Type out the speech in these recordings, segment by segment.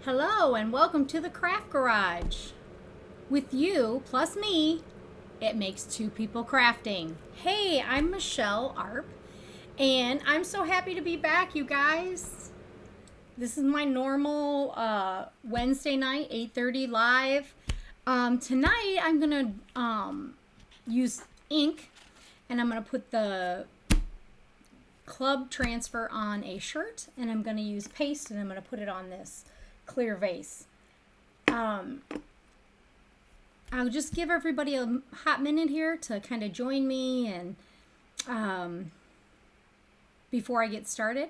Hello and welcome to the Craft Garage. With you plus me, it makes two people crafting. Hey, I'm Michelle Arp, and I'm so happy to be back, you guys. This is my normal Wednesday night, 8:30 live. Tonight I'm gonna use ink, and I'm gonna put the club transfer on a shirt, and I'm gonna use paste, and I'm gonna put it on this clear vase. Um, I'll just give everybody a hot minute here to kind of join me and before I get started.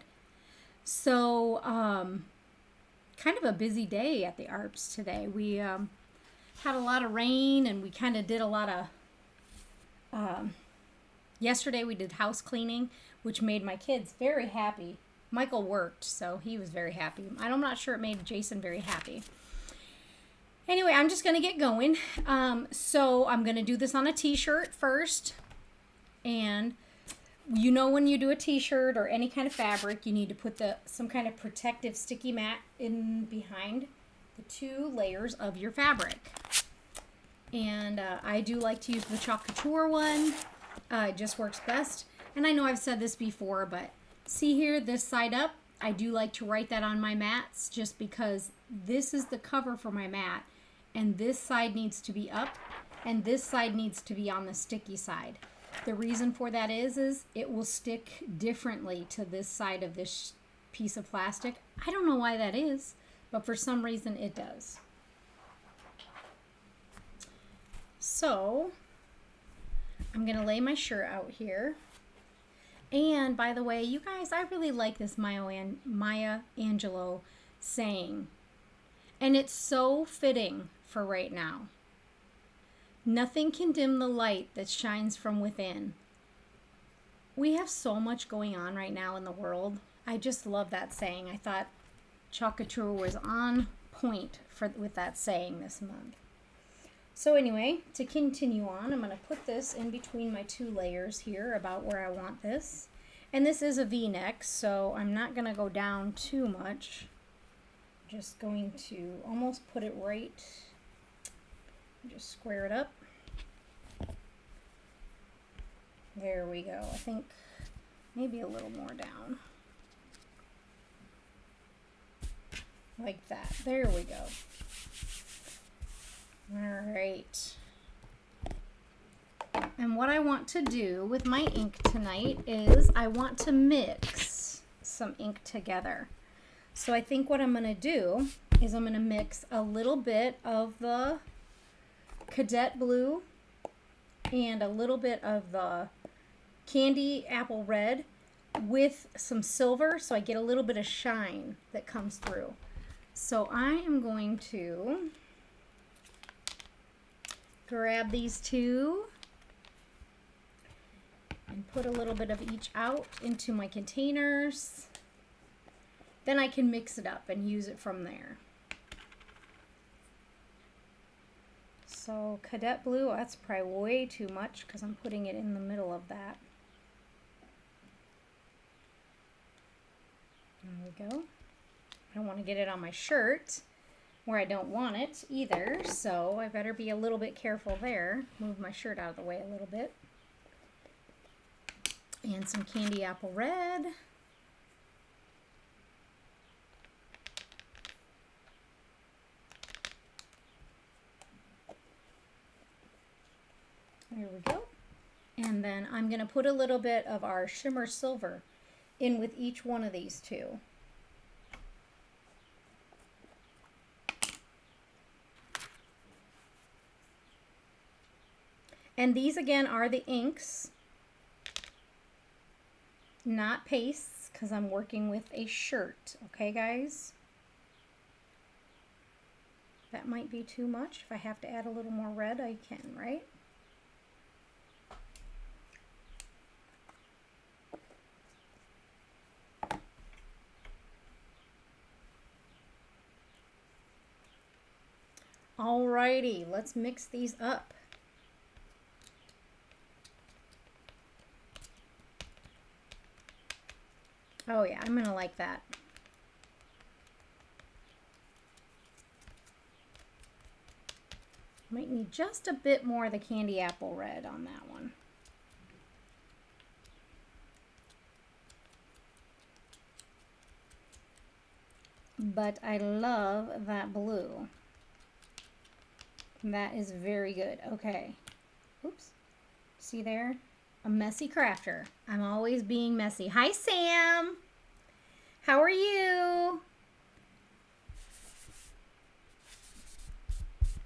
So, kind of a busy day at the ARPS today. We had a lot of rain and we kind of did a lot of. Yesterday we did house cleaning, which made my kids very happy. Michael worked, so he was very happy. I'm not sure it made Jason very happy. Anyway, I'm just going to get going. So I'm going to do this on a t-shirt first. And you know when you do a t-shirt or any kind of fabric, you need to put some kind of protective sticky mat in behind the two layers of your fabric. And I do like to use the Chalk Couture one. It just works best. And I know I've said this before, but see here, this side up, I do like to write that on my mats just because this is the cover for my mat. And this side needs to be up and this side needs to be on the sticky side. The reason for that is it will stick differently to this side of this piece of plastic. I don't know why that is, but for some reason it does. So I'm going to lay my shirt out here. And by the way, you guys, I really like this Maya Angelou saying. And it's so fitting for right now. Nothing can dim the light that shines from within. We have so much going on right now in the world. I just love that saying. I thought Chalk Couture was on point with that saying this month. So anyway, to continue on, I'm going to put this in between my two layers here about where I want this. And this is a V-neck, so I'm not going to go down too much. I'm just going to almost put it right, just square it up. There we go. I think maybe a little more down. Like that. There we go. All right. And what I want to do with my ink tonight is I want to mix some ink together. So I think what I'm going to do is I'm going to mix a little bit of the Cadet Blue and a little bit of the Candy Apple Red with some silver so I get a little bit of shine that comes through. So I am going to grab these two and put a little bit of each out into my containers. Then I can mix it up and use it from there. So Cadet Blue, that's probably way too much because I'm putting it in the middle of that. There we go. I don't want to get it on my shirt where I don't want it either, so I better be a little bit careful there. Move my shirt out of the way a little bit. And some Candy Apple Red. There we go. And then I'm going to put a little bit of our Shimmer Silver in with each one of these two. And these again are the inks, not pastes, because I'm working with a shirt. Okay, guys? That might be too much. If I have to add a little more red, I can, right? Alrighty, let's mix these up. Oh yeah, I'm gonna like that. Might need just a bit more of the candy apple red on that one. But I love that blue. That is very good. Okay. Oops. See there? A messy crafter. I'm always being messy. Hi, Sam. How are you?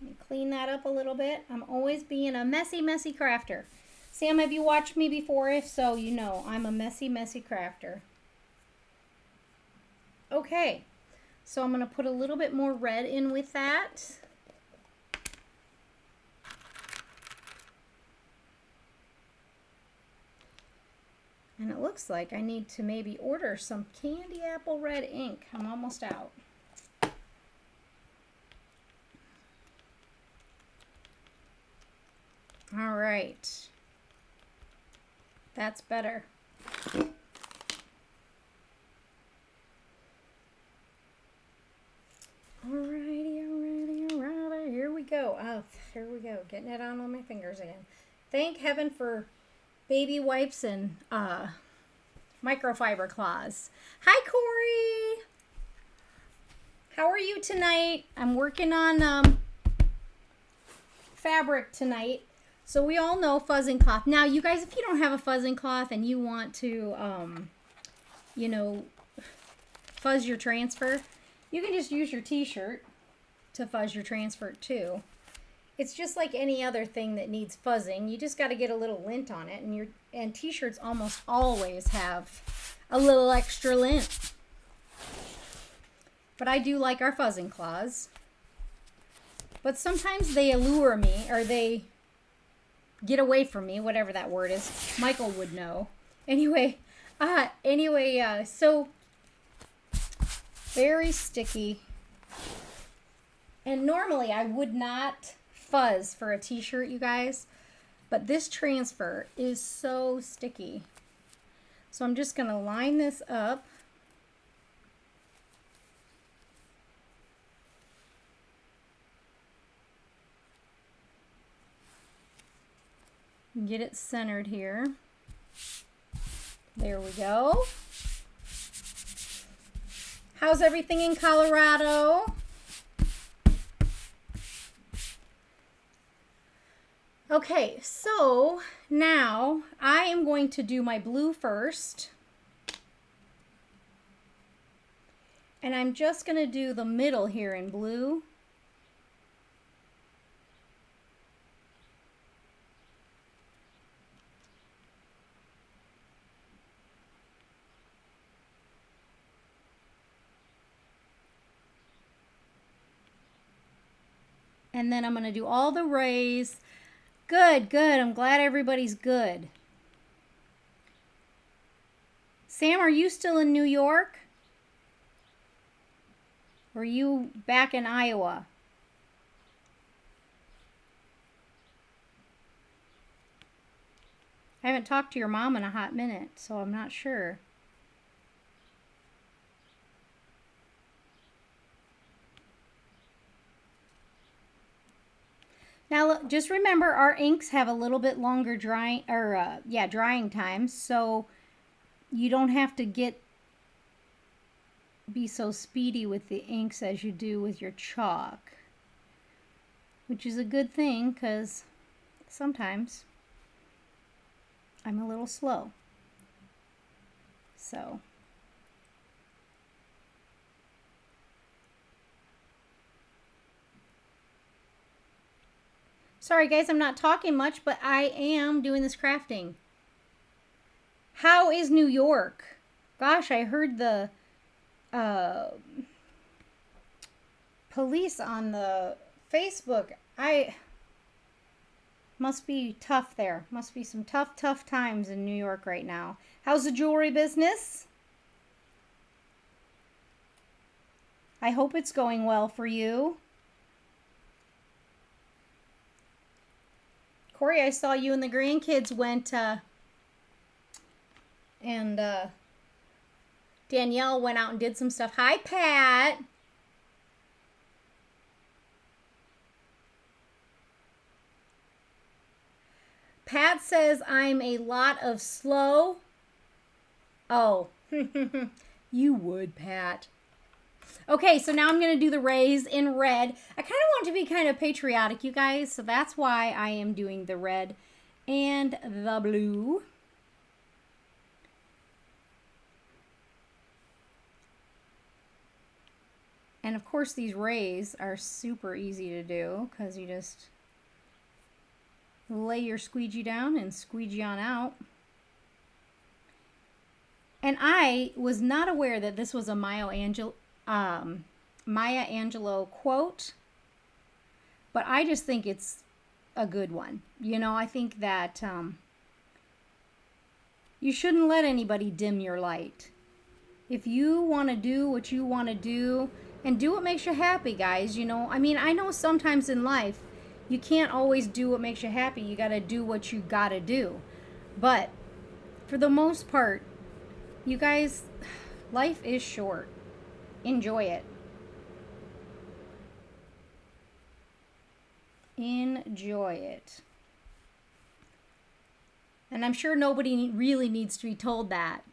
Let me clean that up a little bit. I'm always being a messy, messy crafter. Sam, have you watched me before? If so, you know I'm a messy, messy crafter. Okay. So I'm going to put a little bit more red in with that. And it looks like I need to maybe order some candy apple red ink. I'm almost out. All right. That's better. Alrighty. Here we go. Oh, here we go. Getting it on my fingers again. Thank heaven for baby wipes and microfiber cloths. Hi, Corey. How are you tonight? I'm working on fabric tonight. So we all know fuzzing cloth. Now, you guys, if you don't have a fuzzing cloth and you want to, you know, fuzz your transfer, you can just use your T-shirt to fuzz your transfer too. It's just like any other thing that needs fuzzing. You just got to get a little lint on it, and T-shirts almost always have a little extra lint. But I do like our fuzzing cloths. But sometimes they allure me, or they get away from me, whatever that word is. Michael would know. Anyway, so very sticky. And normally I would not fuzz for a T-shirt, you guys, but this transfer is so sticky. So I'm just going to line this up. Get it centered here. There we go. How's everything in Colorado? Okay, so now I am going to do my blue first. And I'm just going to do the middle here in blue. And then I'm going to do all the rays. Good, good. I'm glad everybody's good. Sam, are you still in New York? Or are you back in Iowa? I haven't talked to your mom in a hot minute, so I'm not sure. Now, just remember, our inks have a little bit longer drying times, so you don't have to be so speedy with the inks as you do with your chalk, which is a good thing because sometimes I'm a little slow. So sorry guys, I'm not talking much, but I am doing this crafting. How is New York? Gosh, I heard the police on the Facebook. Must be tough there. Must be some tough times in New York right now. How's the jewelry business? I hope it's going well for you. Corey, I saw you and the grandkids went, and Danielle went out and did some stuff. Hi, Pat. Pat says I'm a lot of slow. Oh, you would, Pat. Okay, so now I'm going to do the rays in red. I kind of want to be kind of patriotic, you guys, so that's why I am doing the red and the blue. And of course, these rays are super easy to do because you just lay your squeegee down and squeegee on out. And I was not aware that this was a Maya Angelou quote, but I just think it's a good one. You know, I think that you shouldn't let anybody dim your light. If you want to do what you want to do, and do what makes you happy, guys, you know. I mean, I know sometimes in life, you can't always do what makes you happy. You got to do what you got to do. But for the most part, you guys, life is short. Enjoy it. Enjoy it. And I'm sure nobody really needs to be told that.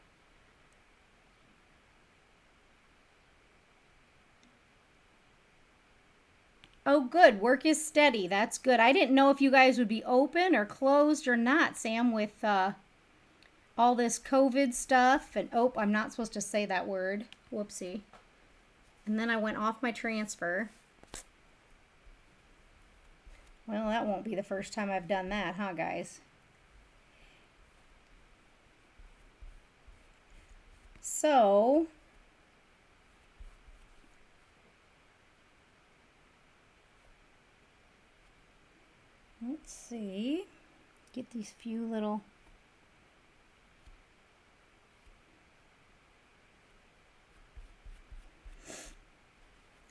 Oh, good. Work is steady. That's good. I didn't know if you guys would be open or closed or not, Sam, with all this COVID stuff. And, oh, I'm not supposed to say that word. Whoopsie. And then I went off my transfer. Well, that won't be the first time I've done that, huh, guys? So... let's see, get these few little,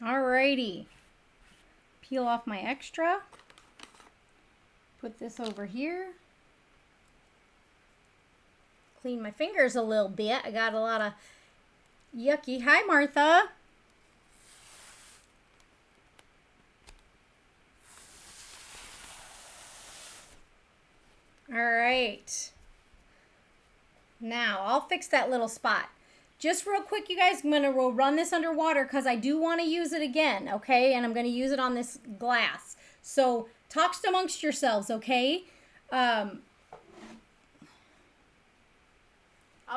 alrighty, peel off my extra, put this over here, clean my fingers a little bit. I got a lot of yucky. Hi, Martha. All right. Now, I'll fix that little spot. Just real quick, you guys, I'm going to run this underwater because I do want to use it again, okay? And I'm going to use it on this glass. So, talk amongst yourselves, okay? I'll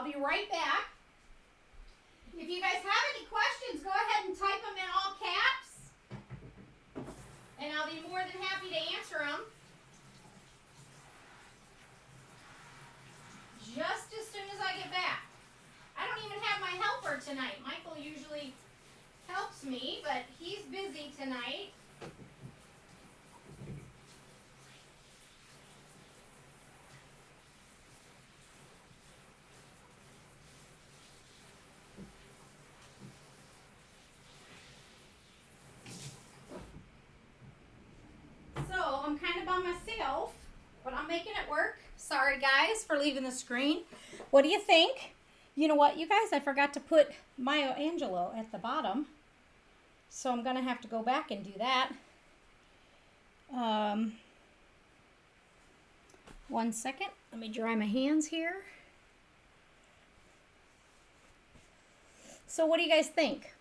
be right back. If you guys have any questions, go ahead and type them in all caps. And I'll be more than happy to answer them. Just as soon as I get back. I don't even have my helper tonight. Michael usually helps me, but he's busy tonight. So I'm kind of by myself, but I'm making it work. Sorry, guys, for leaving the screen. What do you think? You know what, you guys? I forgot to put Maya Angelou at the bottom. So I'm going to have to go back and do that. 1 second. Let me dry my hands here. So what do you guys think?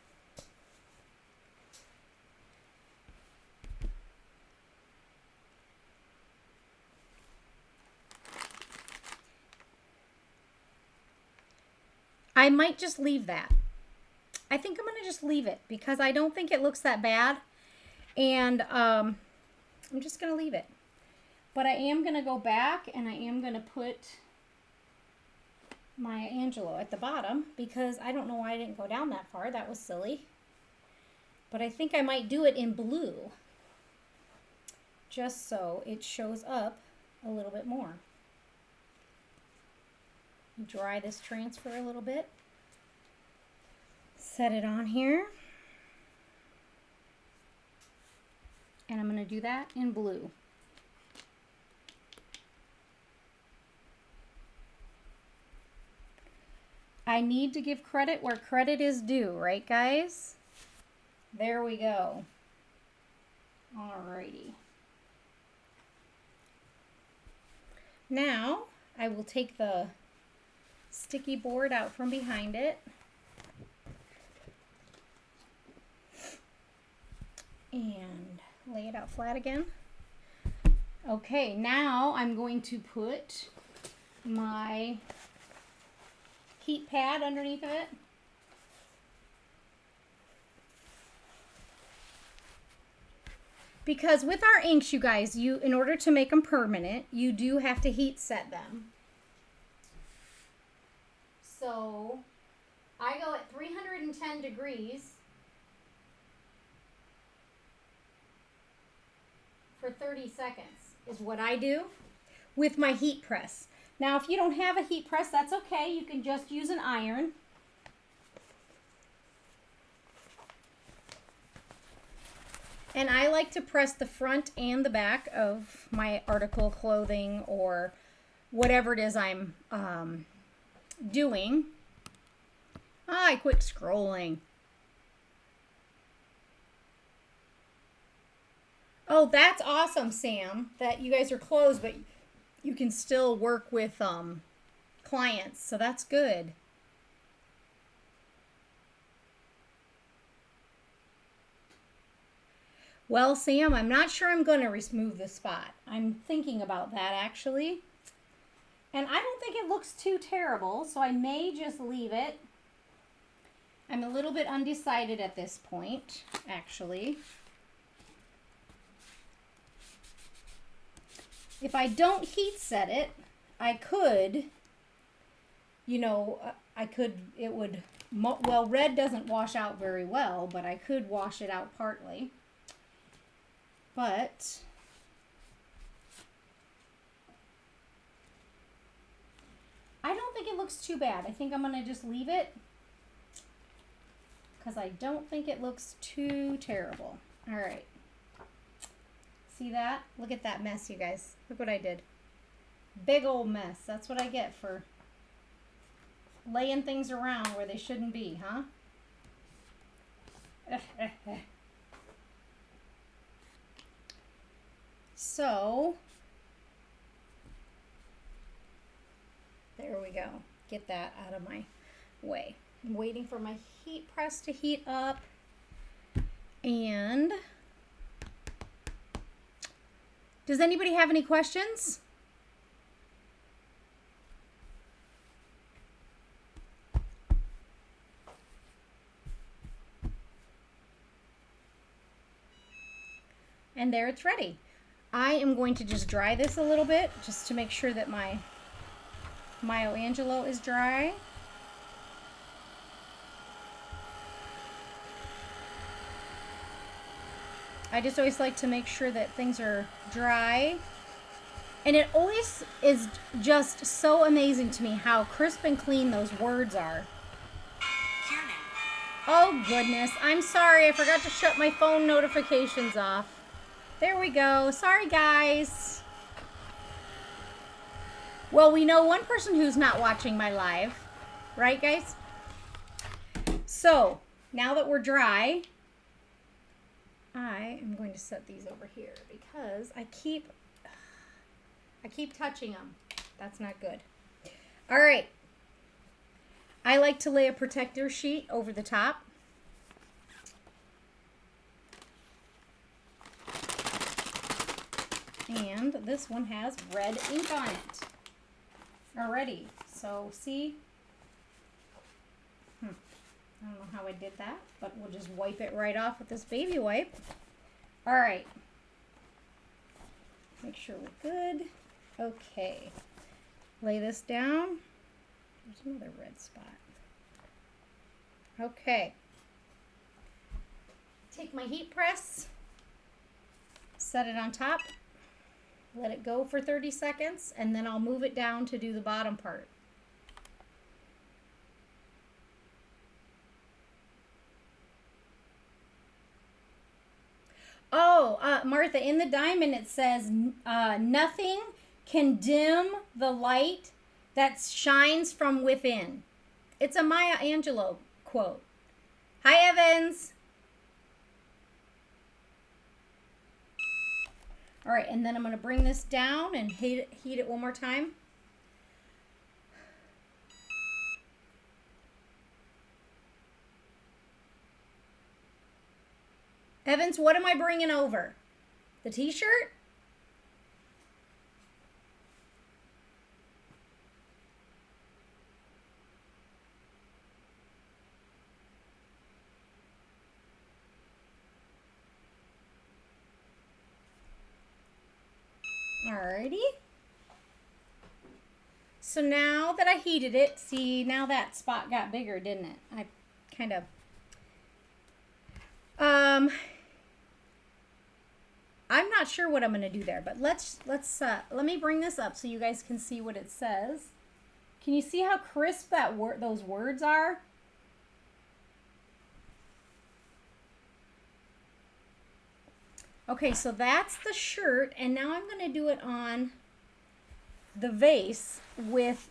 I might just leave that. I think I'm going to just leave it because I don't think it looks that bad. And I'm just going to leave it. But I am going to go back and I am going to put Maya Angelou at the bottom because I don't know why I didn't go down that far. That was silly. But I think I might do it in blue just so it shows up a little bit more. Dry this transfer a little bit. Set it on here. And I'm going to do that in blue. I need to give credit where credit is due, right, guys? There we go. Alrighty. Now I will take the sticky board out from behind it. And lay it out flat again. Okay, now I'm going to put my heat pad underneath of it. Because with our inks, you guys, in order to make them permanent, you do have to heat set them. So I go at 310 degrees for 30 seconds is what I do with my heat press. Now, if you don't have a heat press, that's okay. You can just use an iron. And I like to press the front and the back of my article of clothing or whatever it is I'm doing. I quit scrolling. Oh, that's awesome, Sam, that you guys are closed, but you can still work with clients, so that's good. Well, Sam, I'm not sure I'm going to remove the spot. I'm thinking about that, actually. And I don't think it looks too terrible, so I may just leave it. I'm a little bit undecided at this point, actually. If I don't heat set it, I could, it would, well, red doesn't wash out very well, but I could wash it out partly. But I don't think it looks too bad. I think I'm going to just leave it because I don't think it looks too terrible. All right. See that? Look at that mess, you guys. Look what I did. Big old mess. That's what I get for laying things around where they shouldn't be, huh? So, there we go. Get that out of my way. I'm waiting for my heat press to heat up. And does anybody have any questions? And there it's ready. I am going to just dry this a little bit just to make sure that my Mio Angelo is dry. I just always like to make sure that things are dry. And it always is just so amazing to me how crisp and clean those words are. Oh goodness, I'm sorry, I forgot to shut my phone notifications off. There we go. Sorry, guys. Well, we know one person who's not watching my live. Right, guys? So, now that we're dry, I am going to set these over here because I keep touching them. That's not good. All right. I like to lay a protector sheet over the top. And this one has red ink on it already. So see, I don't know how I did that, but we'll just wipe it right off with this baby wipe. All right. Make sure we're good. Okay. Lay this down. There's another red spot. Okay. Take my heat press, set it on top. Let it go for 30 seconds, and then I'll move it down to do the bottom part. Oh, Martha, in the diamond it says, nothing can dim the light that shines from within. It's a Maya Angelou quote. Hi, Evans. All right, and then I'm going to bring this down and heat it one more time. Evans, what am I bringing over? The T-shirt? Alrighty. So now that I heated it, see, now that spot got bigger, didn't it? I kind of, I'm not sure what I'm going to do there, but let me bring this up so you guys can see what it says. Can you see how crisp those words are? Okay, so that's the shirt, and now I'm going to do it on the vase with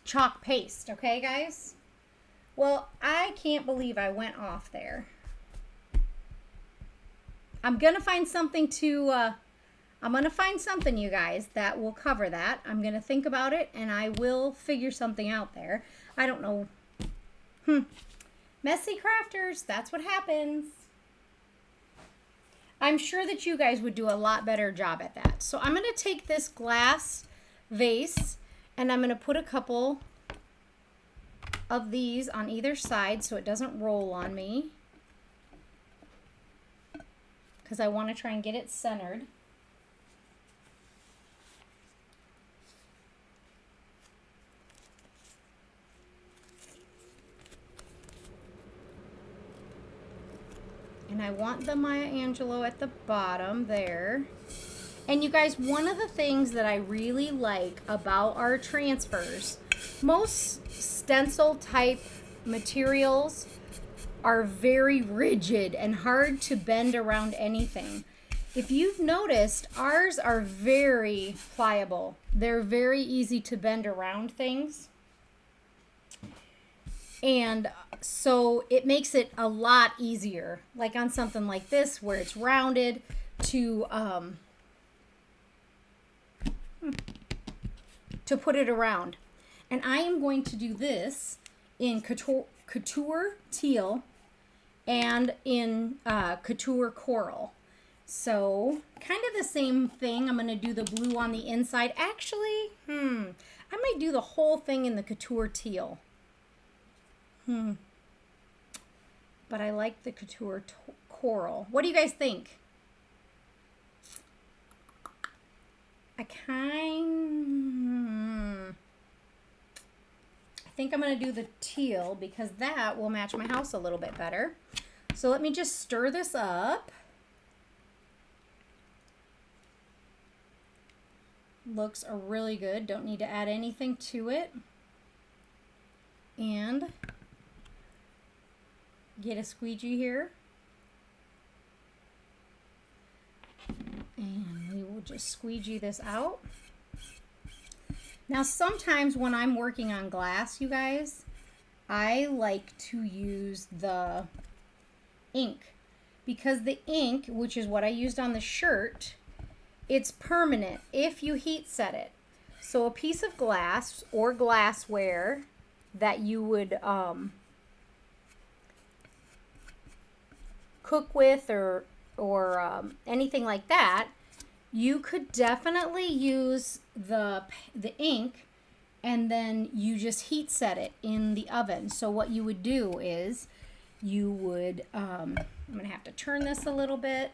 chalk paste, okay, guys? Well, I can't believe I went off there. I'm going to find something you guys, that will cover that. I'm going to think about it, and I will figure something out there. I don't know. Messy crafters, that's what happens. I'm sure that you guys would do a lot better job at that. So I'm going to take this glass vase, and I'm going to put a couple of these on either side so it doesn't roll on me, because I want to try and get it centered. And I want the Maya Angelou at the bottom there. And you guys, one of the things that I really like about our transfers, most stencil type materials are very rigid and hard to bend around anything. If you've noticed, ours are very pliable. They're very easy to bend around things. And so it makes it a lot easier, like on something like this where it's rounded, to put it around. And I am going to do this in couture teal and in couture coral. So kind of the same thing. I'm going to do the blue on the inside. Actually, I might do the whole thing in the couture teal. But I like the couture coral. What do you guys think? I think I'm going to do the teal because that will match my house a little bit better. So let me just stir this up. Looks really good. Don't need to add anything to it. And get a squeegee here. And we will just squeegee this out. Now sometimes when I'm working on glass, you guys, I like to use the ink, because the ink, which is what I used on the shirt, it's permanent if you heat set it. So a piece of glass or glassware that you would cook with or anything like that, you could definitely use the ink, and then you just heat set it in the oven. So what you would do is you would, I'm going to have to turn this a little bit.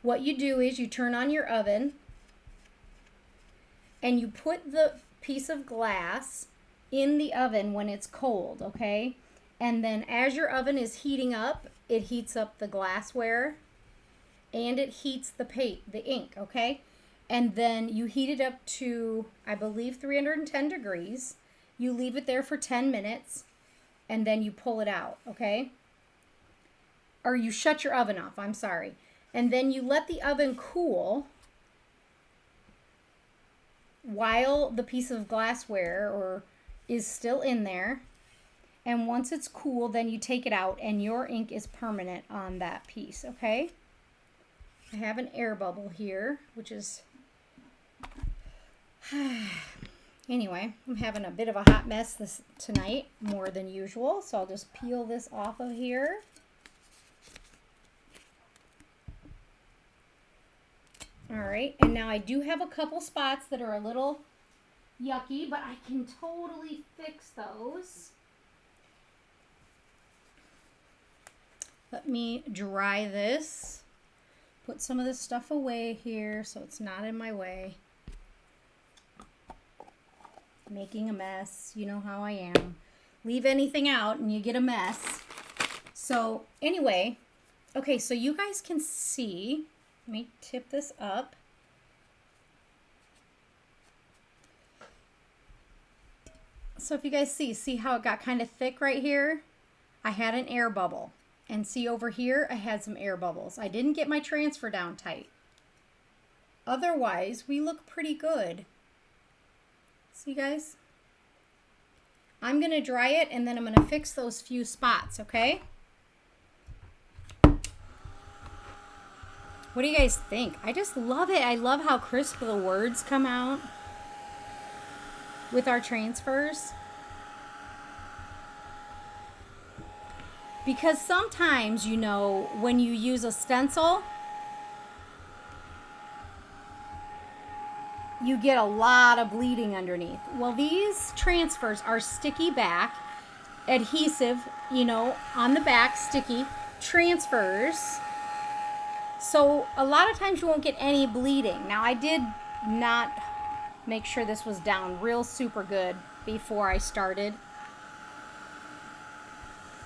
What you do is you turn on your oven and you put the piece of glass in the oven when it's cold, okay? And then as your oven is heating up, it heats up the glassware and it heats the ink, okay? And then you heat it up to, I believe, 310 degrees. You leave it there for 10 minutes and then you pull it out, okay? Or you shut your oven off, I'm sorry. And then you let the oven cool while the piece of glassware is still in there. And once it's cool, then you take it out and your ink is permanent on that piece, okay? I have an air bubble here, which is... Anyway, I'm having a bit of a hot mess tonight, more than usual. So I'll just peel this off of here. All right, and now I do have a couple spots that are a little yucky, but I can totally fix those. Let me dry this. Put some of this stuff away here so it's not in my way. Making a mess. You know how I am. Leave anything out and you get a mess. So anyway, okay, so you guys can see. Let me tip this up. So if you guys see how it got kind of thick right here? I had an air bubble. And see over here, I had some air bubbles. I didn't get my transfer down tight. Otherwise, we look pretty good. See, guys? I'm going to dry it, and then I'm going to fix those few spots, okay? What do you guys think? I just love it. I love how crisp the words come out with our transfers. Because sometimes, you know, when you use a stencil, you get a lot of bleeding underneath. Well, these transfers are sticky back, adhesive, you know, on the back, sticky transfers. So a lot of times you won't get any bleeding. Now, I did not make sure this was down real super good before I started.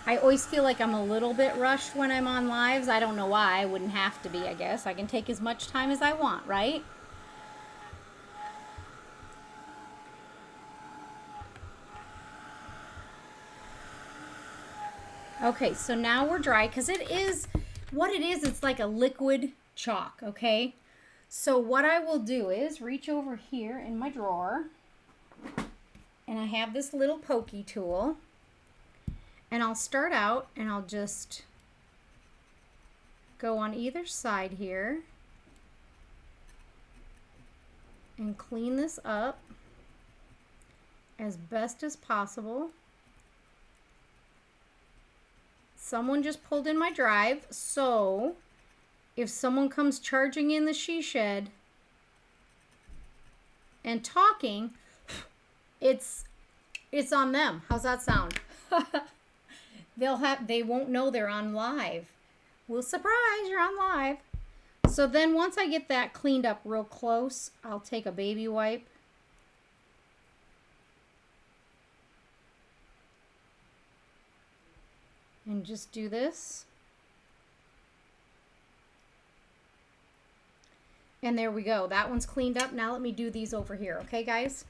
I always feel like I'm a little bit rushed when I'm on lives. I don't know why. I wouldn't have to be, I guess. I can take as much time as I want, right? Okay, so now we're dry because it is, what it is, it's like a liquid chalk, okay? So what I will do is reach over here in my drawer, and I have this little pokey tool. And I'll start out and I'll just go on either side here and clean this up as best as possible. Someone just pulled in my drive, so if someone comes charging in the she shed and talking, it's on them. How's that sound? They won't know they're on live. Well, surprise, you're on live. So then once I get that cleaned up real close, I'll take a baby wipe. And just do this. And there we go. That one's cleaned up. Now let me do these over here. Okay, guys?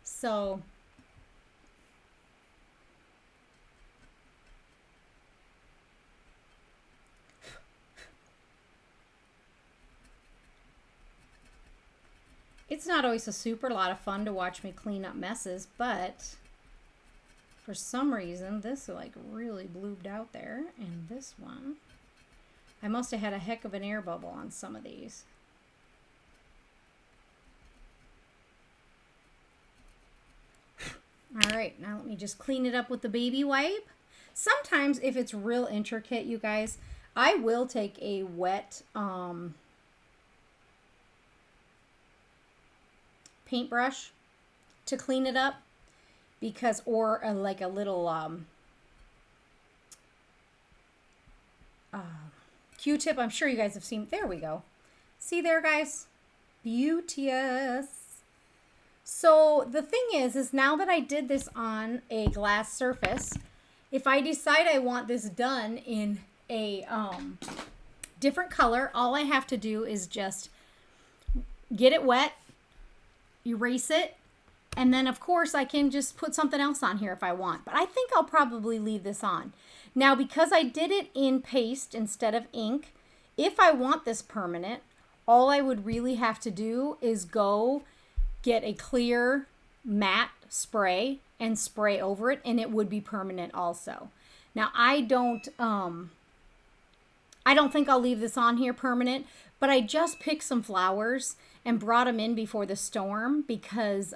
So... it's not always a super lot of fun to watch me clean up messes, but for some reason, this like really blooped out there. And this one, I must have had a heck of an air bubble on some of these. All right, now let me just clean it up with the baby wipe. Sometimes if it's real intricate, you guys, I will take a wet paintbrush to clean it up, because, or like a little Q-tip. I'm sure you guys have seen. There we go. See there, guys? Beauteous. So the thing is now that I did this on a glass surface, if I decide I want this done in a different color, all I have to do is just get it wet, erase it, and then of course I can just put something else on here if I want. But I think I'll probably leave this on. Now, because I did it in paste instead of ink, if I want this permanent, all I would really have to do is go get a clear matte spray and spray over it, and it would be permanent also. Now, I don't think I'll leave this on here permanent, but I just picked some flowers and brought them in before the storm because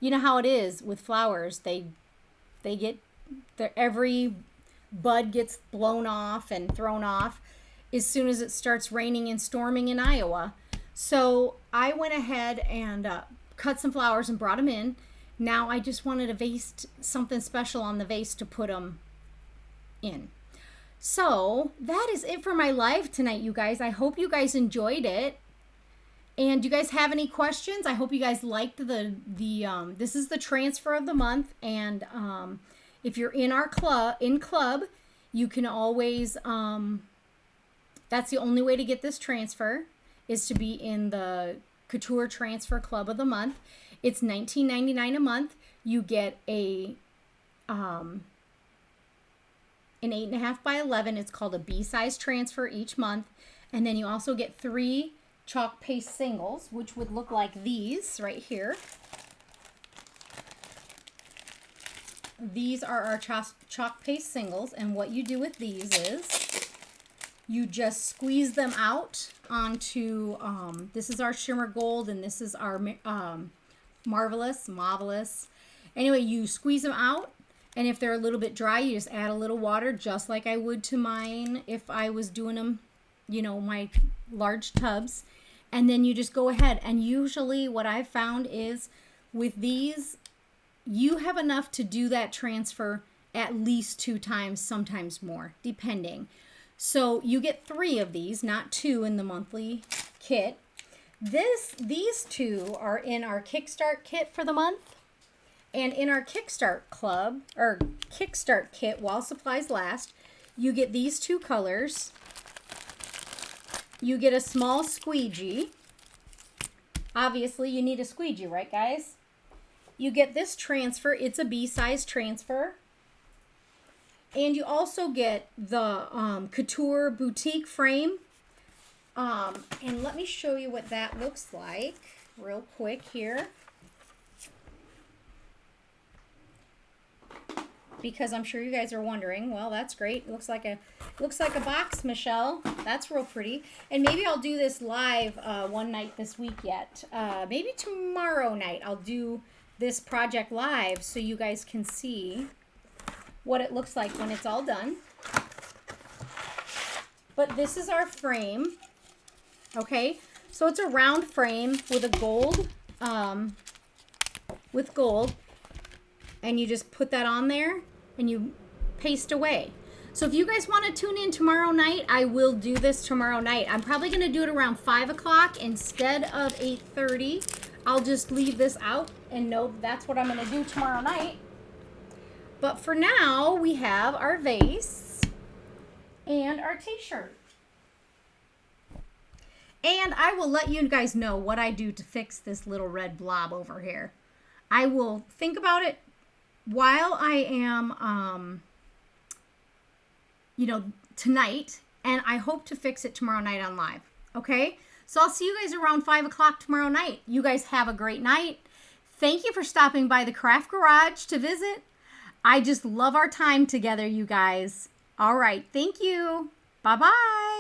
you know how it is with flowers. They get, every bud gets blown off and thrown off as soon as it starts raining and storming in Iowa. So I went ahead and cut some flowers and brought them in. Now I just wanted a vase, something special on the vase to put them in. So that is it for my live tonight, you guys. I hope you guys enjoyed it. And do you guys have any questions? I hope you guys liked the this is the transfer of the month. And if you're in our club, you can always, that's the only way to get this transfer, is to be in the Couture Transfer Club of the month. It's $19.99 a month. You get an 8.5 by 11. It's called a B-size transfer each month. And then you also get 3 chalk paste singles, which would look like these right here. These are our chalk paste singles, and what you do with these is you just squeeze them out onto, this is our shimmer gold, and this is our marvelous. Anyway, you squeeze them out, and if they're a little bit dry, you just add a little water, just like I would to mine if I was doing them, you know, my large tubs. And then you just go ahead, and usually what I've found is with these, you have enough to do that transfer at least 2 times, sometimes more, depending. So you get 3 of these, not 2 in the monthly kit. These 2 are in our Kickstart kit for the month. And in our Kickstart club, or Kickstart kit, while supplies last, you get these 2 colors. You get a small squeegee. Obviously, you need a squeegee, right, guys? You get this transfer. It's a B-size transfer. And you also get the Couture Boutique frame. And let me show you what that looks like real quick here. Because I'm sure you guys are wondering. Well, that's great. It looks like a box, Michelle. That's real pretty. And maybe I'll do this live one night this week yet. Maybe tomorrow night I'll do this project live so you guys can see what it looks like when it's all done. But this is our frame. Okay, so it's a round frame with a gold, and you just put that on there and you paste away. So if you guys want to tune in tomorrow night, I will do this tomorrow night. I'm probably going to do it around 5 o'clock instead of 8:30. I'll just leave this out and know that's what I'm going to do tomorrow night. But for now, we have our vase and our t-shirt. And I will let you guys know what I do to fix this little red blob over here. I will think about it while I am, tonight, and I hope to fix it tomorrow night on live. Okay? So I'll see you guys around 5 o'clock tomorrow night. You guys have a great night. Thank you for stopping by the Craft Garage to visit. I just love our time together, you guys. All right. Thank you. Bye-bye.